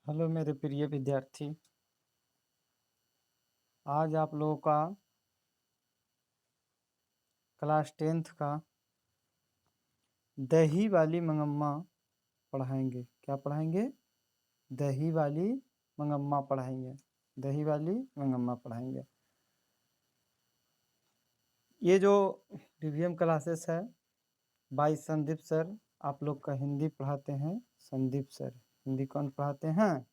Hello मेरे प्रिय विद्यार्थी। आज आप लोगों का क्लास 10th का दही वाली मंगम्मा पढ़ाएंगे। क्या पढ़ाएंगे? दही वाली मंगम्मा पढ़ाएंगे। दही वाली मंगम्मा पढ़ाएंगे। ये जो डीवीएम क्लासेस है बाई संदीप सर, आप लोग का हिंदी पढ़ाते हैं संदीप सर। हिंदी कौन पढ़ाते हैं?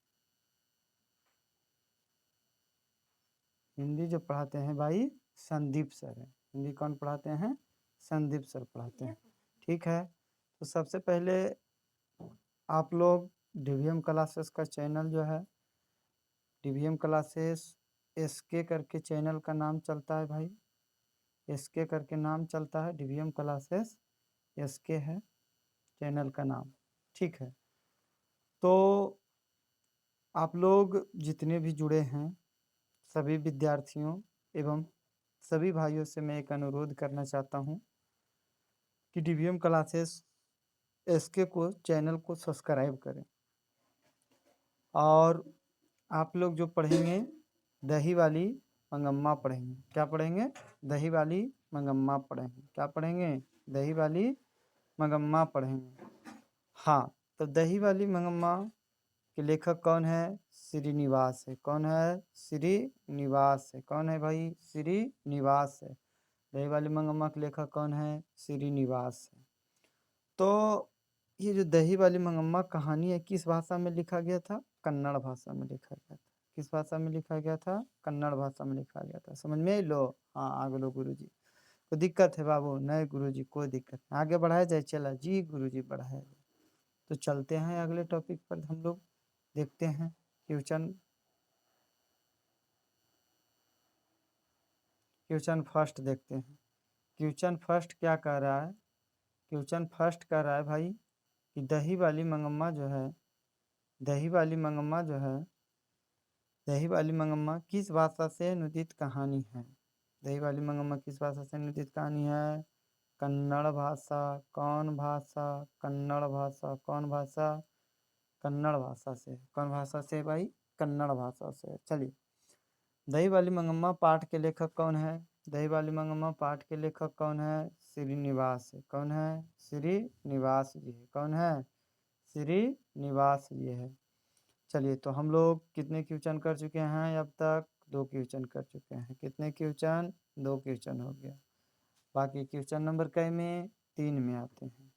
हिंदी जो पढ़ाते हैं भाई संदीप सर है। हिंदी कौन पढ़ाते हैं? संदीप सर पढ़ाते हैं। ठीक है, तो सबसे पहले आप लोग डीवीएम क्लासेस का चैनल जो है, डीवीएम क्लासेस एसके करके चैनल का नाम चलता है भाई। एसके करके नाम चलता है, डीवीएम क्लासेस एसके है चैनल का नाम। ठीक है, तो आप लोग जितने भी जुड़े हैं सभी विद्यार्थियों एवं सभी भाइयों से मैं एक अनुरोध करना चाहता हूँ कि डीवीएम क्लासेस एसके को चैनल को सब्सक्राइब करें। और आप लोग जो पढ़ेंगे दही वाली मंगम्मा पढ़ेंगे। क्या पढ़ेंगे? दही वाली मंगम्मा पढ़ेंगे। क्या पढ़ेंगे? दही वाली मंगम्मा पढ़ेंगे। हाँ, तो दही वाली मंगम्मा के लेखक कौन है? श्रीनिवास है। कौन है? श्रीनिवास है। कौन है भाई? श्रीनिवास है। दही वाली मंगम्मा के लेखक कौन है? श्रीनिवास है। तो ये जो दही वाली मंगम्मा कहानी है किस भाषा में लिखा गया था? कन्नड़ भाषा में लिखा गया था। किस भाषा में लिखा गया था? कन्नड़ भाषा में लिखा गया था। समझ में लो? हाँ, आगे लो गुरुजी। कोई दिक्कत है बाबू? नहीं गुरुजी, कोई दिक्कत नहीं, आगे बढ़ाया जाए। चला जी गुरुजी, बढ़ाया जाए। तो चलते हैं अगले टॉपिक पर। हम लोग देखते हैं क्वेश्चन क्वेश्चन फर्स्ट देखते हैं। क्वेश्चन फर्स्ट क्या कह रहा है? क्वेश्चन फर्स्ट कह रहा है भाई कि दही वाली मंगम्मा जो है, दही वाली मंगम्मा जो है, दही वाली मंगम्मा किस भाषा से अनुदित कहानी है? दही वाली मंगम्मा किस भाषा से अनुदित कहानी है? कन्नड़ भाषा। कौन भाषा? कन्नड़ भाषा। कौन भाषा? कन्नड़ भाषा से। कौन भाषा से भाई? कन्नड़ भाषा से। चलिए, दही वाली मंगम्मा पाठ के लेखक कौन है? दही वाली मंगम्मा पाठ के लेखक कौन है? श्रीनिवास है। कौन है? श्रीनिवास जी है। कौन है? श्रीनिवास जी है। चलिए, तो हम लोग कितने क्वेश्चन कर चुके हैं अब तक? 2 क्वेश्चन कर चुके हैं। कितने क्वेश्चन? 2 क्वेश्चन हो गया। बाकी क्वेश्चन नंबर कै में? 3 में आते हैं।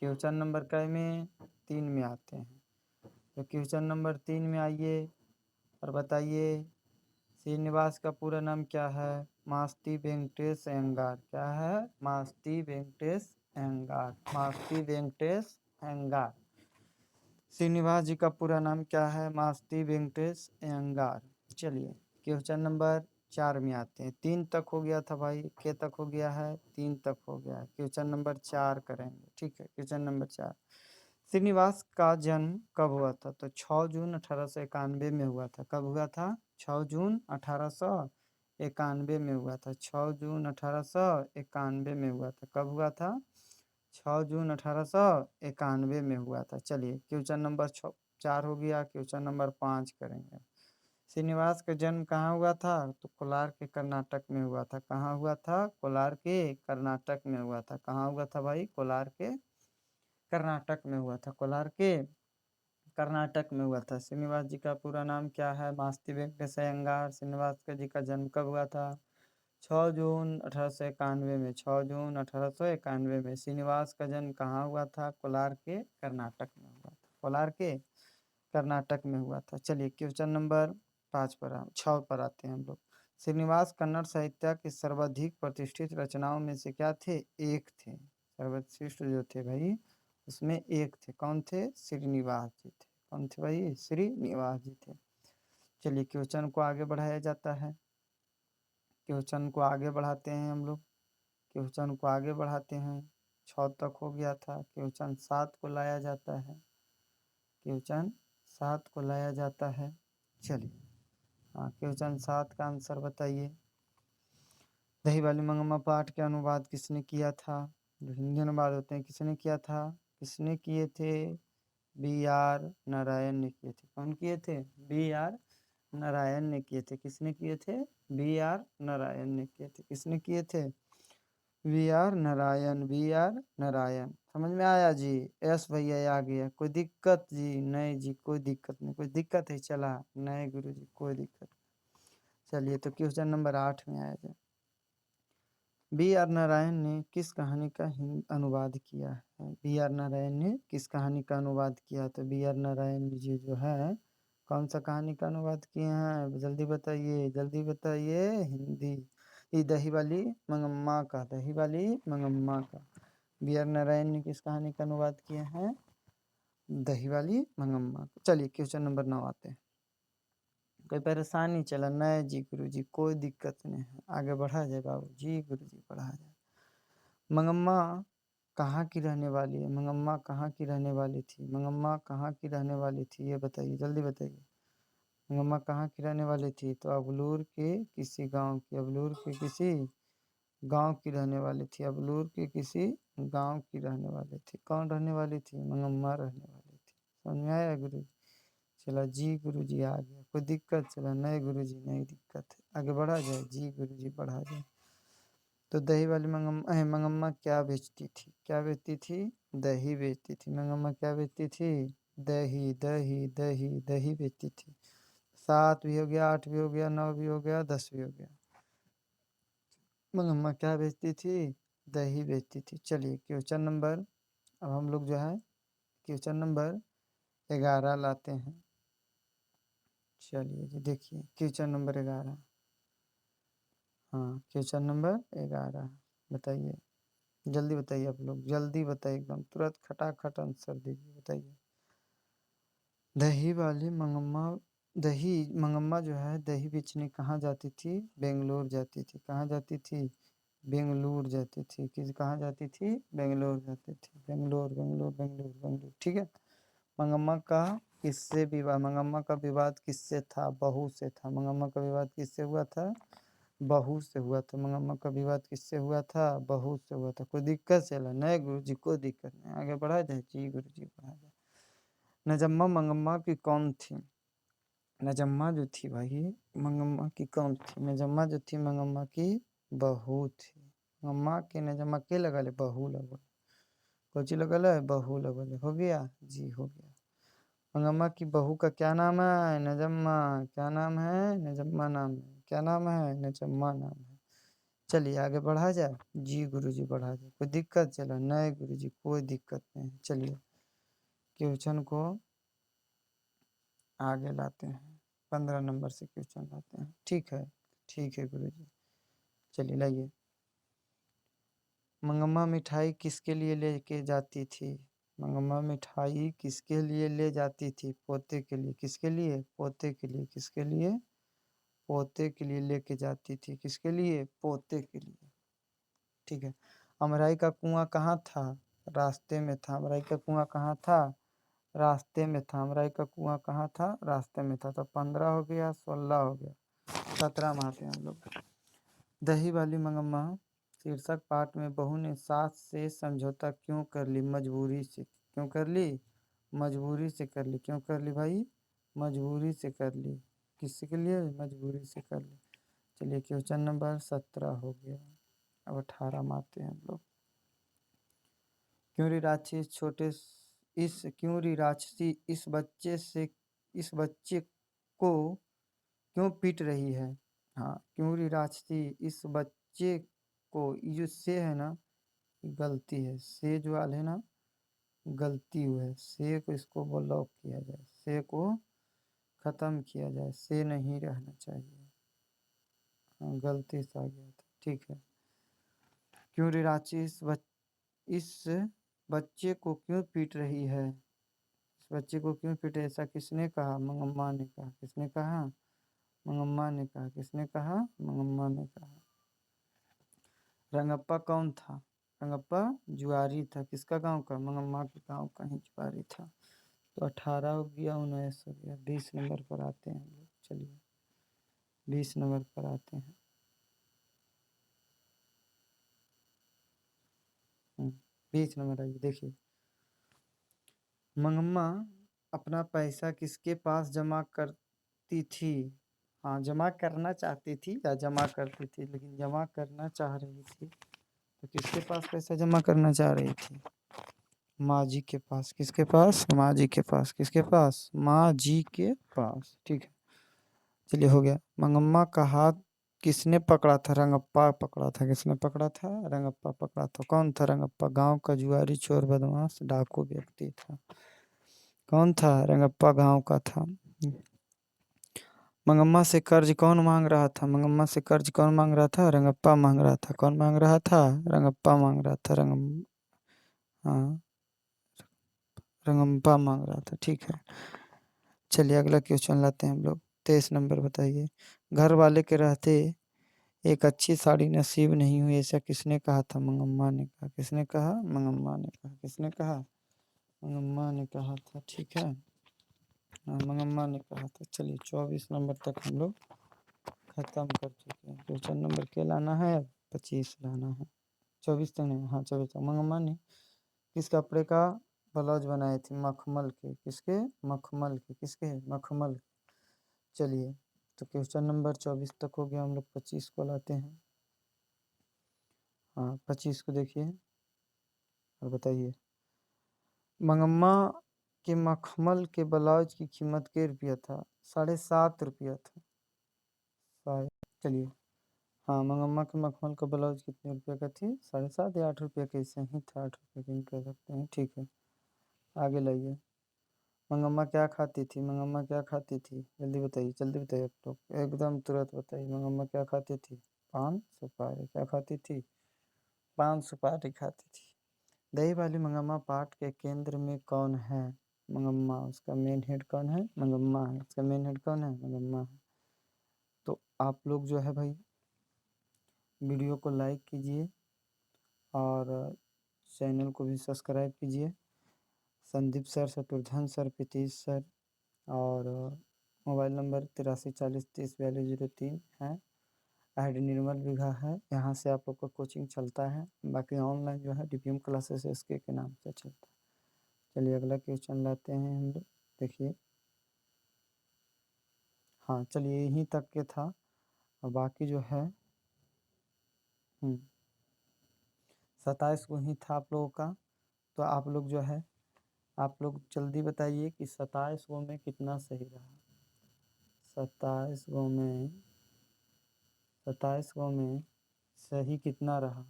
क्वेश्चन नंबर कै में? 3 में आते हैं। तो क्वेश्चन नंबर 3 में आइए और बताइए श्रीनिवास का पूरा नाम क्या है? मास्ती वेंकटेश अयंगार। क्या है? मास्ती वेंकटेश अयंगार। मास्ती वेंकटेश अयंगार। श्रीनिवास जी का पूरा नाम क्या है? मास्ती वेंकटेश अयंगार। चलिए, क्वेश्चन नंबर 4 में आते हैं। 3 तक हो गया था भाई। के तक हो गया है? 3 तक हो गया है। क्वेश्चन नंबर 4 करेंगे। ठीक है, क्वेश्चन नंबर 4। श्रीनिवास का जन्म कब हुआ था? तो 6 जून 1891 में हुआ था। कब हुआ था? 6 जून 1891 में हुआ था। 6 जून 1891 में हुआ था। कब हुआ था? 6 जून 1891 में हुआ था। चलिए, क्वेश्चन नंबर 4 हो गया। क्वेश्चन नंबर 5 करेंगे। श्रीनिवास का जन्म कहाँ हुआ था? तो कोलार के कर्नाटक में हुआ था। कहाँ हुआ था? कोलार के कर्नाटक में हुआ था। कहाँ हुआ था भाई? कोलार के कर्नाटक में हुआ था। कोलार के कर्नाटक में हुआ था। श्रीनिवास जी का पूरा नाम क्या है? मास्ती वेंकटेश अयंगार। श्रीनिवास का जी का जन्म कब हुआ था? 6 जून 1891 में। 6 जून 1891 में। श्रीनिवास का जन्म कहाँ हुआ था? कोलार के कर्नाटक में हुआ था। कोलार के कर्नाटक में हुआ था। चलिए, क्वेश्चन नंबर 6 पर आते हैं हम लोग। श्रीनिवास कन्नड़ साहित्य के सर्वाधिक प्रतिष्ठित रचनाओं में से क्या थे? एक थे। सर्वश्रेष्ठ जो थे भाई उसमें एक थे। कौन थे? श्रीनिवास जी थे। कौन थे भाई? श्रीनिवास जी थे। चलिए, क्वेश्चन को आगे बढ़ाया जाता है। क्वेश्चन को आगे बढ़ाते हैं हम लोग। क्वेश्चन को आगे बढ़ाते हैं। 6 तक हो गया था। क्वेश्चन 7 को लाया जाता है। क्वेश्चन 7 को लाया जाता है। चलिए, हाँ, क्वेश्चन 7 का आंसर बताइए। दही वाली मंगम्मा पाठ के अनुवाद किसने किया था? जो हिंदी अनुवाद होते हैं किसने किया था? किसने किए थे? B.R. नारायण ने किए थे। कौन किए थे? B.R. नारायण ने किए थे। किसने किए थे? B.R. नारायण ने किए थे। किसने किए थे? B.R. नारायण। B.R. नारायण। समझ में आया जी? यस भैया आ गया। कोई दिक्कत जी? नहीं जी, कोई दिक्कत नहीं। कोई दिक्कत है? चला नहीं गुरु जी, कोई दिक्कत। चलिए तो क्वेश्चन नंबर 8 में आया जाए। B.R. नारायण ने किस कहानी का अनुवाद किया है? B.R. नारायण ने किस कहानी का अनुवाद किया? तो B.R. नारायण जी जो है कौन सा कहानी का अनुवाद किए हैं? जल्दी बताइए, जल्दी बताइए। हिंदी, ये दही वाली मंगम्मा का, दही वाली मंगम्मा का। B.R. नारायण ने किस कहानी का अनुवाद किए हैं? दही वाली मंगम्मा। चलिए क्वेश्चन नंबर 9 आते हैं। कोई परेशानी चला? नहीं जी गुरु जी, कोई दिक्कत नहीं है, आगे बढ़ा जाए बाबू जी, गुरु जी बढ़ा जाए। मंगम्मा कहाँ की रहने वाली है? मंगम्मा कहाँ की रहने वाली थी? मंगम्मा कहाँ की रहने वाली थी? ये बताइए, जल्दी बताइए। मंगम्मा कहाँ की रहने वाली थी? तो अबलूर के किसी गांव की, अबलूर के किसी गांव की रहने वाली थी। अबलूर के किसी गांव की रहने वाली थी। कौन रहने वाली थी? मंगम्मा रहने वाली थी। समझ में आया गुरु जी? चला जी गुरु जी आ गया। कोई दिक्कत? चला नहीं गुरु जी, नहीं दिक्कत है, आगे बढ़ा जाए जी गुरु जी, बढ़ा जाए। तो दही वाली मंगम्मा क्या बेचती थी? क्या बेचती थी? दही बेचती थी। मंगम्मा क्या बेचती थी? दही, दही, दही, दही बेचती थी। 7 भी हो गया, 8 भी हो गया, 9 भी हो गया, 10 भी हो गया। मंगम्मा क्या बेचती थी? दही बेचती थी। चलिए क्वेश्चन नंबर, अब हम लोग जो है क्वेश्चन नंबर 11 लाते हैं। चलिए जी देखिए क्वेश्चन नंबर 11। हाँ क्वेश्चन नंबर 11 बताइए, जल्दी बताइए आप लोग, जल्दी बताइए, एकदम तुरंत खटाखट आंसर दीजिए, बताइए। दही वाली मंगम्मा, दही मंगम्मा जो है दही बेचने कहाँ जाती थी? बेंगलोर जाती थी। कहाँ जाती थी? बेंगलुरु जाती थी। किस कहाँ जाती थी? बेंगलोर जाती थी। बेंगलोर, बेंगलोर, बेंगलोर, बेंगलोर, ठीक है। मंगम्मा का किससे विवाह, मंगम्मा का विवाद किससे था? बहू से था। मंगम्मा का विवाद किससे हुआ था? बहू से हुआ था। मंगम्मा का विवाद किससे हुआ था? बहू से हुआ था। कोई दिक्कत? चला नहीं गुरु जी, कोई दिक्कत नहीं, आगे बढ़ा जाए जी गुरु जी, बढ़ा जाए। नजम्मा मंगम्मा की कौन थी? नजम्मा जो थी भाई मंगम्मा की कौन थी? नजम्मा जो थी मंगम्मा की बहू थी। मंगम्मा के नजम्मा के लगल है? बहू लगल। कोची लगल है? बहू लगल है। हो गया जी, हो गया। मंगम्मा की बहू का क्या नाम है? नजम्मा। क्या नाम है? नजम्मा नाम है। क्या नाम है? नजम्मा नाम है। चलिए आगे बढ़ा जाए जी गुरु जी, बढ़ा जाए। कोई दिक्कत? चला नहीं गुरु जी, कोई दिक्कत नहीं। चलिए क्वेश्चन को आगे लाते हैं, 15 नंबर से क्वेश्चन लाते हैं। ठीक है, ठीक है गुरु जी। चलिए लाइए। मंगम्मा मिठाई किसके लिए लेके जाती थी? मंगम्मा मिठाई किसके लिए ले जाती थी? पोते के लिए। किसके लिए? पोते के लिए। किसके लिए? पोते के लिए लेके जाती थी। किसके लिए? पोते के लिए। ठीक है। अमराई का कुआं कहाँ था? रास्ते में था। अमराई का कुआं कहाँ था? रास्ते में था। अमराई का कुआं कहाँ था? रास्ते में था। तो 15 हो गया, 16 हो गया, 17 में आते हैं हम लोग। दही वाली मंगम्मा शीर्षक पाठ में बहू ने सास से समझौता क्यों कर ली? मजबूरी से। क्यों कर ली? मजबूरी से कर ली। क्यों कर ली भाई? मजबूरी से कर ली। किसके लिए? मजबूरी से कर ली। चलिए क्वेश्चन नंबर 17 हो गया, अब 18 में आते हैं हम लोग। क्यों रे राक्षसी क्यों रे राक्षसी इस बच्चे को क्यों पीट रही है? हाँ, क्यों रे राक्षसी इस बच्चे को, ये जो से है ना, गलती है, से जो आल है ना, गलती हुआ है। से को इसको ब्लॉक किया जाए, से को खत्म किया जाए, से नहीं रहना चाहिए। हाँ गलती से आ गया था, ठीक है। क्यों रे राक्षसी इस बच्चे को क्यों पीट रही है? इस बच्चे को क्यों पीटे? ऐसा किसने कहा? मंगम्मा ने कहा। किसने कहा? मंगम्मा ने कहा। किसने कहा? मंगम्मा ने कहा। रंगप्पा कौन था? रंगप्पा जुआरी था। किसका गांव का? मंगम्मा के गांव का ही जुआरी था। तो 18 हो गया, 19 हो गया, 20 नंबर पर आते हैं हम लोग। चलिए 20 नंबर पर आते हैं। 20 नंबर आइए देखिए। मंगम्मा अपना पैसा किसके पास जमा करती थी? हाँ, जमा करना चाहती थी या जमा करती थी, लेकिन जमा करना चाह रही थी। तो किसके पास पैसा जमा करना चाह रही थी? माँ जी के पास। किसके पास? माँ जी के पास। किसके पास? माँ जी के पास। ठीक है, चलिए हो गया। मंगम्मा का हाथ किसने पकड़ा था? रंगप्पा पकड़ा था। किसने पकड़ा था? रंगप्पा पकड़ा था। कौन था रंगप्पा? गांव का जुआरी, चोर, बदमाश, डाकू व्यक्ति था। कौन था? रंगप्पा गांव का था। मंगम्मा से कर्ज कौन मांग रहा था? मंगम्मा से कर्ज कौन मांग रहा था? रंगप्पा मांग रहा था। कौन मांग रहा था? रंगप्पा मांग रहा था। हाँ, रंगप्पा मांग रहा था। ठीक है, चलिए अगला क्वेश्चन लाते हैं हम लोग। 23 नंबर बताइए। घर वाले के रहते एक अच्छी साड़ी नसीब नहीं हुई, ऐसा किसने कहा था? मंगम्मा ने कहा। किसने कहा? मंगम्मा ने कहा। किसने कहा? मंगम्मा ने कहा था। ठीक है, हाँ, मंगम्मा ने कहा था। चलिए 24 नंबर तक हम लोग खत्म कर चुके हैं। क्वेश्चन नंबर क्या लाना है? 25 लाना है। 24 तक नहीं, हाँ 24 तक। मंगम्मा ने किस कपड़े का ब्लाउज बनाए थे? मखमल के। किसके? मखमल के। किसके? मखमल। चलिए, तो क्वेश्चन नंबर 24 तक हो गया। हम लोग 25 को लाते हैं। हाँ, 25 को देखिए और बताइए। मंगम्मा के मखमल के ब्लाउज की कीमत क्या रुपया था? 7.5 रुपया था शायद। चलिए, हाँ, मंगम्मा के मखमल का ब्लाउज कितने रुपये का थी? 7.5 या 8 रुपये का? ऐसे ही था, 8 रुपये का ही कह सकते हैं। ठीक है, आगे लाइए। मंगम्मा क्या खाती थी? मंगम्मा क्या खाती थी? जल्दी बताइए, जल्दी बताइए आप लोग, एकदम तुरंत बताइए। मंगम्मा क्या खाती थी? पान सुपारी। क्या खाती थी? पान सुपारी खाती थी। दही वाली मंगम्मा पाठ के केंद्र में कौन है? मंगम्मा। उसका मेन हेड कौन है? मंगम्मा है। उसका मेन हेड कौन है? मंगम्मा है। तो आप लोग जो है भाई, वीडियो को लाइक कीजिए और चैनल को भी सब्सक्राइब कीजिए। Sandeep sir, Shatrughan sir, Pritish sir और मोबाइल नंबर 8340304203 है। आईडी निर्मल बिघा है। यहाँ से आप लोग का कोचिंग चलता है। बाकी ऑनलाइन जो है डीपीएम क्लासेस एसके के नाम से चलता है। चलिए अगला क्वेश्चन लाते हैं हम लोग। देखिए, हाँ चलिए, यहीं तक के था और बाकी जो है 27 को ही था आप लोगों का। तो आप लोग जो है, आप लोग जल्दी बताइए कि 27 गो में कितना सही रहा? 27 गो में 27 गो में सही कितना रहा?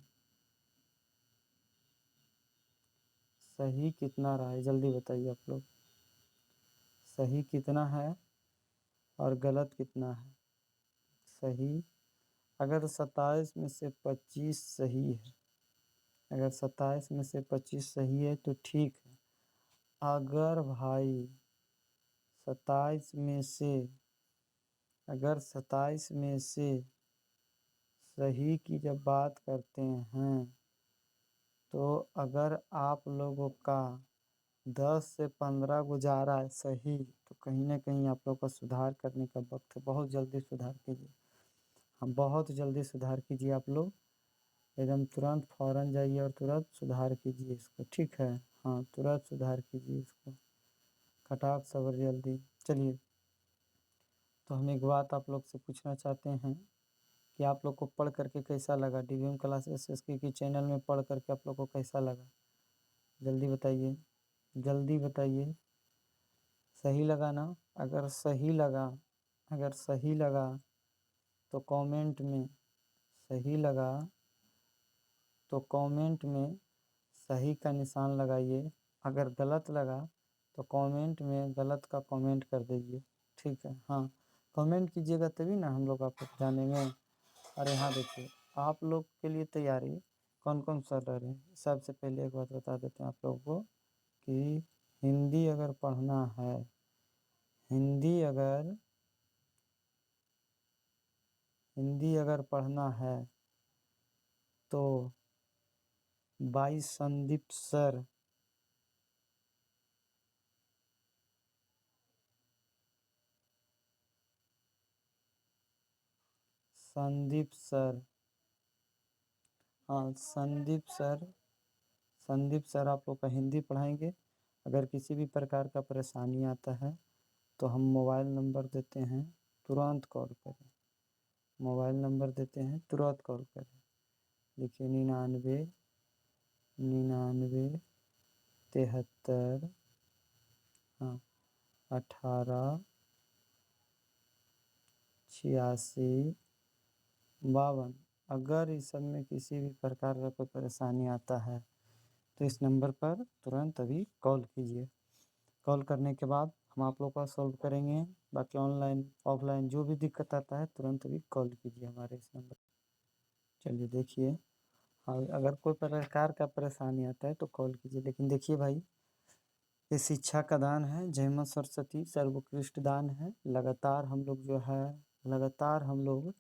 सही कितना रहा है? जल्दी बताइए आप लोग। सही कितना है और गलत कितना है? सही, अगर 27 में से 25 सही है, अगर 27 में से 25 सही है तो ठीक है। अगर भाई 27 में से, अगर 27 में से सही की जब बात करते हैं, तो अगर आप लोगों का 10 से 15 गुजारा है सही, तो कहीं ना कहीं आप लोग का सुधार करने का वक्त है। बहुत जल्दी सुधार कीजिए। हाँ, बहुत जल्दी सुधार कीजिए आप लोग। एकदम तुरंत फ़ौरन जाइए और तुरंत सुधार कीजिए इसको। ठीक है, हाँ, तुरंत सुधार कीजिए इसको, खटाक सबर जल्दी। चलिए, तो हम एक बात आप लोग से पूछना चाहते हैं कि आप लोग को पढ़ करके कैसा लगा? डीवीएम क्लासेस एसके की चैनल में पढ़ करके आप लोग को कैसा लगा? जल्दी बताइए, जल्दी बताइए। सही लगा ना? अगर सही लगा, अगर सही लगा तो कमेंट में, सही लगा तो कमेंट में सही का निशान लगाइए। अगर गलत लगा तो कमेंट में गलत का कमेंट कर दीजिए। ठीक है, हाँ, कमेंट कीजिएगा तभी ना हम लोग आपको जानेंगे। और यहाँ देखिए, आप लोग के लिए तैयारी कौन कौन सर रह रहे हैं। सबसे पहले एक बात बता देते हैं आप लोगों को कि हिंदी अगर पढ़ना है, हिंदी अगर हिंदी अगर पढ़ना है तो by Sandeep sir, Sandeep sir, हाँ संदीप सर, संदीप सर आप लोग का हिंदी पढ़ाएंगे। अगर किसी भी प्रकार का परेशानी आता है तो हम मोबाइल नंबर देते हैं, तुरंत कॉल करें। मोबाइल नंबर देते हैं, तुरंत कॉल करें। देखिए 99 99 73 हाँ 18 86 52। अगर इस सब में किसी भी प्रकार का कोई परेशानी आता है तो इस नंबर पर तुरंत अभी कॉल कीजिए। कॉल करने के बाद हम आप लोग का सॉल्व करेंगे। बाकी ऑनलाइन ऑफलाइन जो भी दिक्कत आता है तुरंत अभी कॉल कीजिए हमारे इस नंबर। चलिए देखिए, हाँ अगर कोई प्रकार का परेशानी आता है तो कॉल कीजिए। लेकिन देखिए भाई, ये शिक्षा का दान है, जय मां सरस्वती सर्वोत्कृष्ट दान है। लगातार हम लोग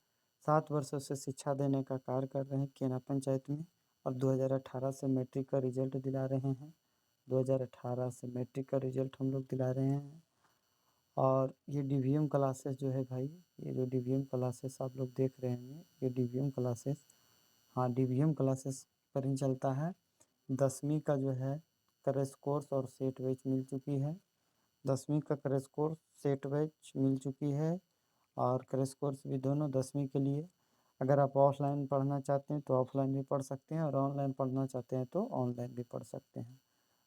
7 वर्षों से शिक्षा देने का कार्य कर रहे हैं केना पंचायत में, और 2018 से मैट्रिक का रिजल्ट दिला रहे हैं। 2018 से मैट्रिक का रिजल्ट हम लोग दिला रहे हैं। और ये डीवीएम क्लासेस जो है भाई, ये जो डीवीएम क्लासेस आप लोग देख रहे हैं, ये डीवीएम क्लासेस, हाँ डीवीएम क्लासेस पर ही चलता है। 10वीं का जो है क्रैश कोर्स और सेट बैच मिल चुकी है। 10वीं का क्रैश कोर्स सेट बैच मिल चुकी है, और क्रैश कोर्स भी दोनों 10वीं के लिए। अगर आप ऑफलाइन पढ़ना चाहते हैं तो ऑफलाइन भी पढ़ सकते हैं, और ऑनलाइन पढ़ना चाहते हैं तो ऑनलाइन भी पढ़ सकते हैं।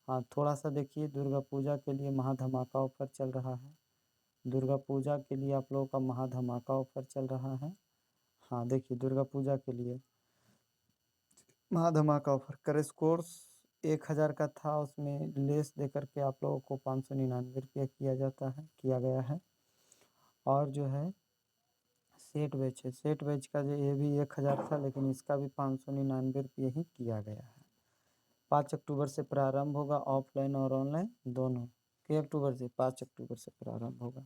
हाँ थोड़ा सा देखिए, दुर्गा पूजा के लिए महाधमाका ऑफर चल रहा है। दुर्गा पूजा के लिए आप लोगों का महाधमाका ऑफर चल रहा है। हाँ देखिए, दुर्गा पूजा के लिए महाधमाका ऑफर क्रैश कोर्स 1000 का था, उसमें लेस देकर के आप लोगों को 599 रुपये किया गया है। और जो है सेट बैच है, सेट बैच का जो ये भी 1000 था, लेकिन इसका भी 599 ही किया गया है। 5 अक्टूबर से प्रारंभ होगा, ऑफलाइन और ऑनलाइन दोनों। कई अक्टूबर से? 5 अक्टूबर से प्रारंभ होगा।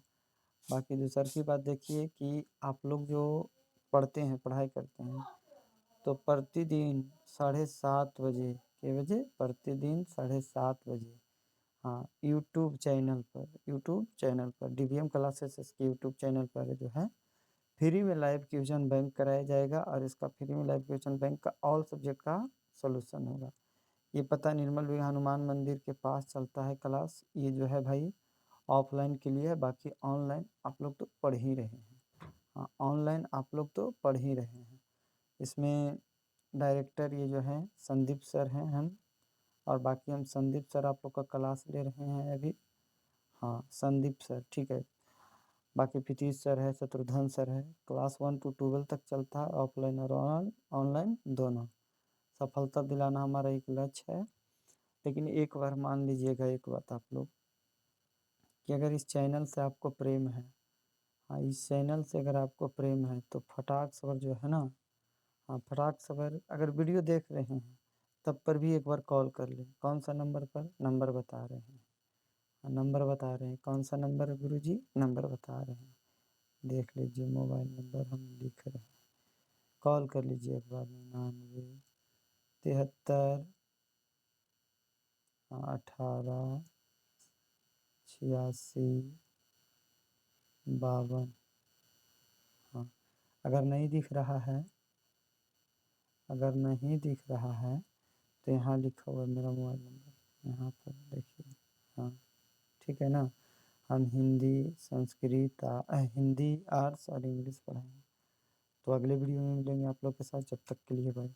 बाकी दूसरी बात देखिए कि आप लोग जो पढ़ते हैं, पढ़ाई करते हैं, तो प्रतिदिन 7:30 बजे, के बजे प्रतिदिन 7:30 बजे, हाँ यूट्यूब चैनल पर डीवीएम क्लासेस के यूट्यूब चैनल पर जो है फ्री में लाइव क्वेश्चन बैंक कराया जाएगा। और इसका फ्री में लाइव क्वेश्चन बैंक का ऑल सब्जेक्ट का सोल्यूशन होगा। ये पता निर्मल विहार हनुमान मंदिर के पास चलता है क्लास। ये जो है भाई ऑफलाइन के लिए है, बाकी ऑनलाइन आप लोग तो पढ़ ही रहे हैं। हाँ ऑनलाइन आप लोग तो पढ़ ही रहे हैं। इसमें डायरेक्टर ये जो हैं संदीप सर हैं हम, और बाकी हम संदीप सर आप लोग का क्लास ले रहे हैं अभी। हाँ संदीप सर, ठीक है। बाकी प्रीतीश सर है, शत्रुघ्न सर है। क्लास 1 to 12 तक चलता है, ऑफलाइन और ऑनलाइन दोनों। सफलता दिलाना हमारा एक लक्ष्य है। लेकिन एक बार मान लीजिएगा एक बात आप लोग, कि अगर इस चैनल से आपको प्रेम है, हाँ इस चैनल से अगर आपको प्रेम है तो फटाक सबर जो है ना, हाँ फटाक सबर अगर वीडियो देख रहे हैं तब पर भी एक बार कॉल कर लें। कौन सा नंबर पर? नंबर बता रहे हैं, हाँ नंबर बता रहे हैं। कौन सा नंबर है गुरुजी? नंबर बता रहे हैं, देख लीजिए, मोबाइल नंबर हम लिख रहे हैं। कॉल कर लीजिए एक बार। 99 73 18 86 52। हाँ अगर नहीं दिख रहा है, अगर नहीं दिख रहा है तो यहाँ लिखा हुआ है मेरा मोबाइल नंबर, यहाँ पर देखिए। हाँ ठीक है ना। हम हिंदी आर्ट्स और इंग्लिश पढ़ाएंगे। तो अगले वीडियो में मिलेंगे आप लोग के साथ, जब तक के लिए बाय।